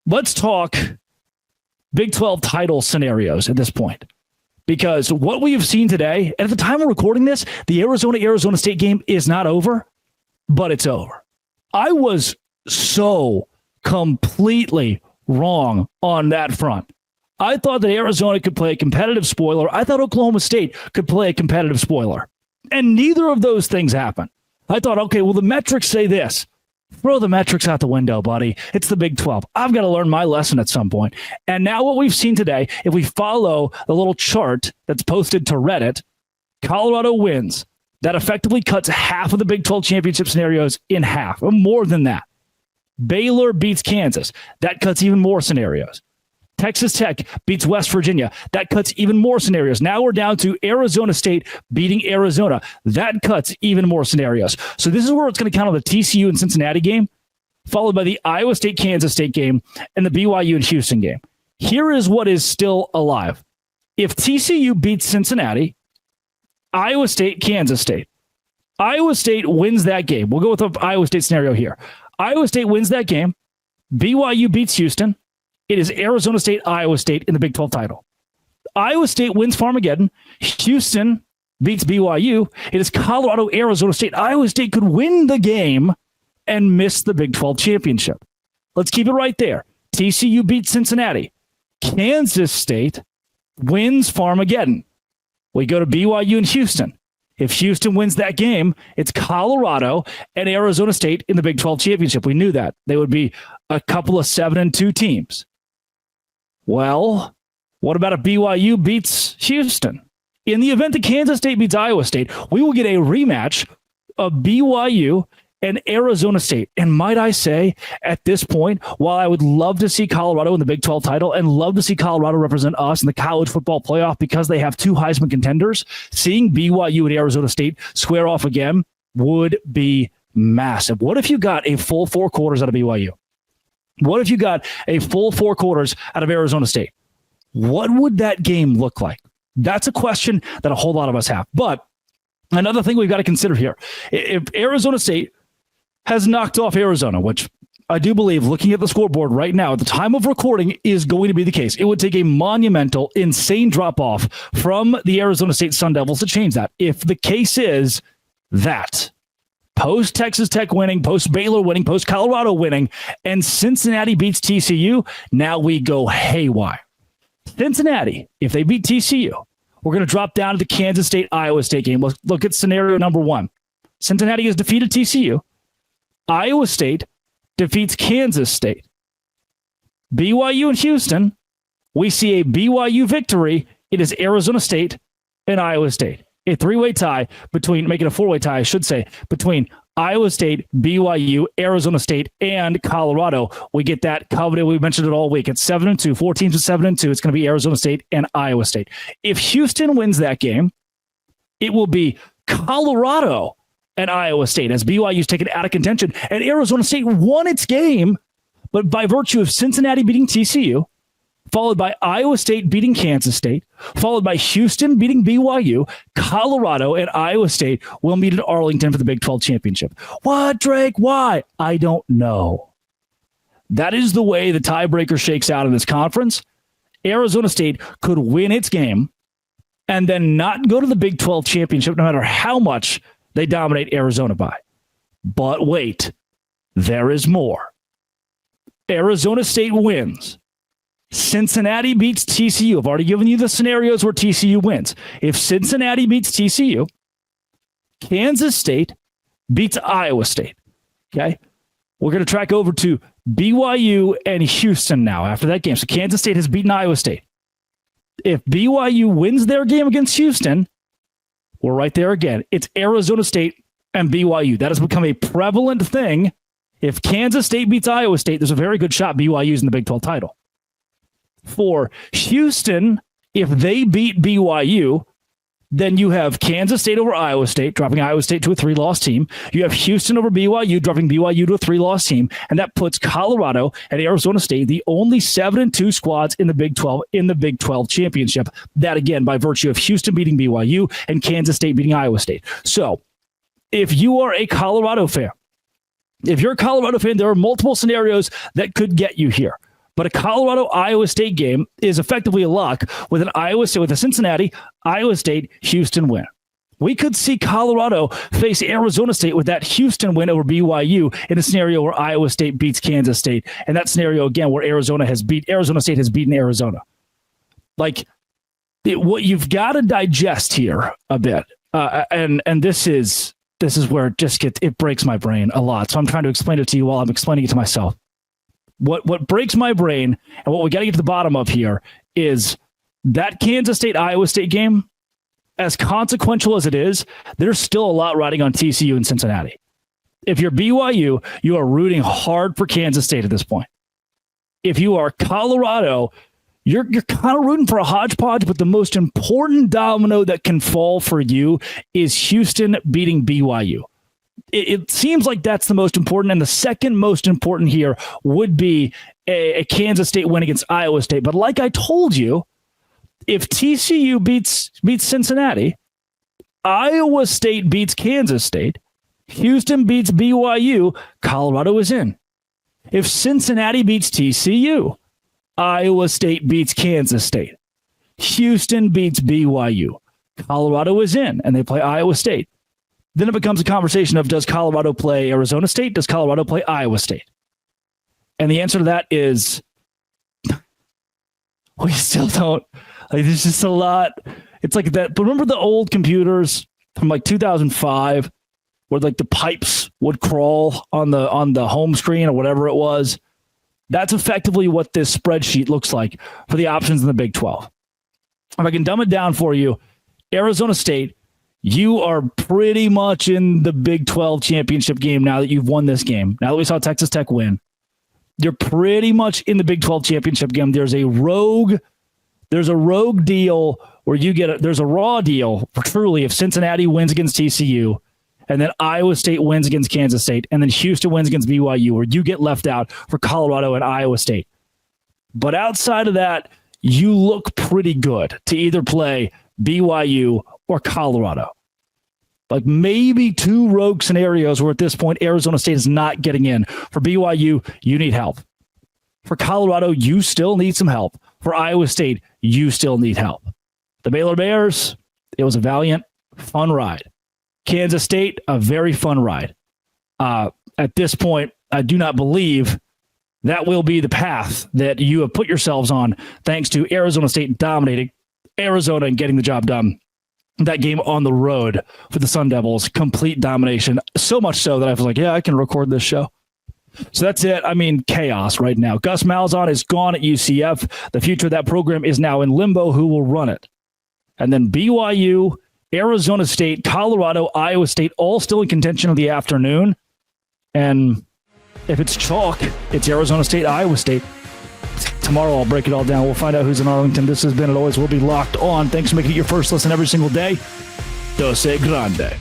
let's talk Big 12 title scenarios at this point. Because what we have seen today, and at the time of recording this, the Arizona State game is not over, but it's over. I was so completely wrong on that front. I thought that Arizona could play a competitive spoiler. I thought Oklahoma State could play a competitive spoiler. And neither of those things happened. I thought, okay, well, the metrics say this. Throw the metrics out the window, buddy. It's the Big 12. I've got to learn my lesson at some point. And now what we've seen today, if we follow the little chart that's posted to Reddit, Colorado wins. That effectively cuts half of the Big 12 championship scenarios in half, or more than that. Baylor beats Kansas. That cuts even more scenarios. Texas Tech beats West Virginia. That cuts even more scenarios. Now we're down to Arizona State beating Arizona. That cuts even more scenarios. So this is where it's going to count on the TCU and Cincinnati game, followed by the Iowa State-Kansas State game and the BYU and Houston game. Here is what is still alive. If TCU beats Cincinnati, Iowa State, Kansas State. Iowa State wins that game. We'll go with the Iowa State scenario here. Iowa State wins that game. BYU beats Houston. It is Arizona State, Iowa State in the Big 12 title. Iowa State wins Farmageddon. Houston beats BYU. It is Colorado, Arizona State. Iowa State could win the game and miss the Big 12 championship. Let's keep it right there. TCU beats Cincinnati. Kansas State wins Farmageddon. We go to BYU and Houston. If Houston wins that game, it's Colorado and Arizona State in the Big 12 championship. We knew that. They would be a couple of 7-2 teams. Well, what about if BYU beats Houston? In the event that Kansas State beats Iowa State, we will get a rematch of BYU and Arizona State. And might I say, at this point, while I would love to see Colorado in the Big 12 title and love to see Colorado represent us in the college football playoff because they have two Heisman contenders, seeing BYU and Arizona State square off again would be massive. What if you got a full 4 quarters out of BYU? What if you got a full 4 quarters out of Arizona State? What would that game look like? That's a question that a whole lot of us have. But another thing we've got to consider here, if Arizona State has knocked off Arizona, which I do believe, looking at the scoreboard right now, at the time of recording, is going to be the case. It would take a monumental, insane drop-off from the Arizona State Sun Devils to change that. If the case is that, post-Texas Tech winning, post-Baylor winning, post-Colorado winning, and Cincinnati beats TCU, now we go haywire. Cincinnati, if they beat TCU, we're going to drop down to the Kansas State-Iowa State game. Let's look at scenario number 1. Cincinnati has defeated TCU. Iowa State defeats Kansas State. BYU and Houston, we see a BYU victory. It is Arizona State and Iowa State. A 3-way tie between, make it a 4-way tie, I should say, between Iowa State, BYU, Arizona State, and Colorado. We get that coveted. We mentioned it all week. It's 7-2, 4 teams with 7-2. It's going to be Arizona State and Iowa State. If Houston wins that game, it will be Colorado and Iowa State, as BYU's taken out of contention. And Arizona State won its game, but by virtue of Cincinnati beating TCU, followed by Iowa State beating Kansas State, followed by Houston beating BYU, Colorado and Iowa State will meet at Arlington for the Big 12 championship. What, Drake? Why? I don't know. That is the way the tiebreaker shakes out in this conference. Arizona State could win its game and then not go to the Big 12 championship no matter how much they dominate Arizona by. But wait, there is more. Arizona State wins. Cincinnati beats TCU. I've already given you the scenarios where TCU wins. If Cincinnati beats TCU, Kansas State beats Iowa State. Okay? We're going to track over to BYU and Houston now after that game. So Kansas State has beaten Iowa State. If BYU wins their game against Houston, we're right there again. It's Arizona State and BYU. That has become a prevalent thing. If Kansas State beats Iowa State, there's a very good shot BYU's in the Big 12 title. For Houston, if they beat BYU, then you have Kansas State over Iowa State, dropping Iowa State to a 3-loss team. You have Houston over BYU, dropping BYU to a 3-loss team. And that puts Colorado and Arizona State, the only 7-2 squads in the Big 12, in the Big 12 championship. That, again, by virtue of Houston beating BYU and Kansas State beating Iowa State. So if you are a Colorado fan, there are multiple scenarios that could get you here. But a Colorado-Iowa State game is effectively a lock with a Cincinnati, Iowa State, Houston win. We could see Colorado face Arizona State with that Houston win over BYU in a scenario where Iowa State beats Kansas State. And that scenario, again, where Arizona State has beaten Arizona. What you've got to digest here a bit. And this is where it breaks my brain a lot. So I'm trying to explain it to you while I'm explaining it to myself. What breaks my brain and what we got to get to the bottom of here is that Kansas State Iowa State game, as consequential as it is, there's still a lot riding on TCU and Cincinnati. If you're BYU, you are rooting hard for Kansas State at this point. If you are Colorado, you're kind of rooting for a hodgepodge, but the most important domino that can fall for you is Houston beating BYU. It seems like that's the most important, and the second most important here would be a Kansas State win against Iowa State. But like I told you, if TCU beats Cincinnati, Iowa State beats Kansas State, Houston beats BYU, Colorado is in. If Cincinnati beats TCU, Iowa State beats Kansas State, Houston beats BYU, Colorado is in, and they play Iowa State. Then it becomes a conversation of, does Colorado play Arizona State? Does Colorado play Iowa State? And the answer to that is we still don't. There's just a lot. It's like that. But remember the old computers from 2005 where the pipes would crawl on the home screen or whatever it was? That's effectively what this spreadsheet looks like for the options in the Big 12. If I can dumb it down for you, Arizona State, you are pretty much in the Big 12 championship game now that you've won this game. Now that we saw Texas Tech win, you're pretty much in the Big 12 championship game. There's a rogue deal where there's a raw deal truly if Cincinnati wins against TCU and then Iowa State wins against Kansas State and then Houston wins against BYU, where you get left out for Colorado and Iowa State. But outside of that, you look pretty good to either play BYU or Colorado. Maybe two rogue scenarios where at this point Arizona State is not getting in. For BYU, you need help. For Colorado, you still need some help. For Iowa State, you still need help. The Baylor Bears, it was a valiant, fun ride. Kansas State, a very fun ride. At this point, I do not believe that will be the path that you have put yourselves on, thanks to Arizona State dominating Arizona and getting the job done. That game on the road for the Sun Devils, complete domination. So much so that I was like, yeah, I can record this show. So that's it. Chaos right now. Gus Malzahn is gone at UCF. The future of that program is now in limbo. Who will run it? And then BYU, Arizona State, Colorado, Iowa State, all still in contention of the afternoon. And if it's chalk, it's Arizona State, Iowa State. Tomorrow I'll break it all down. We'll find out who's in Arlington. This has been, it always will be, Locked On. Thanks for making it your first listen every single day. Dose Grande.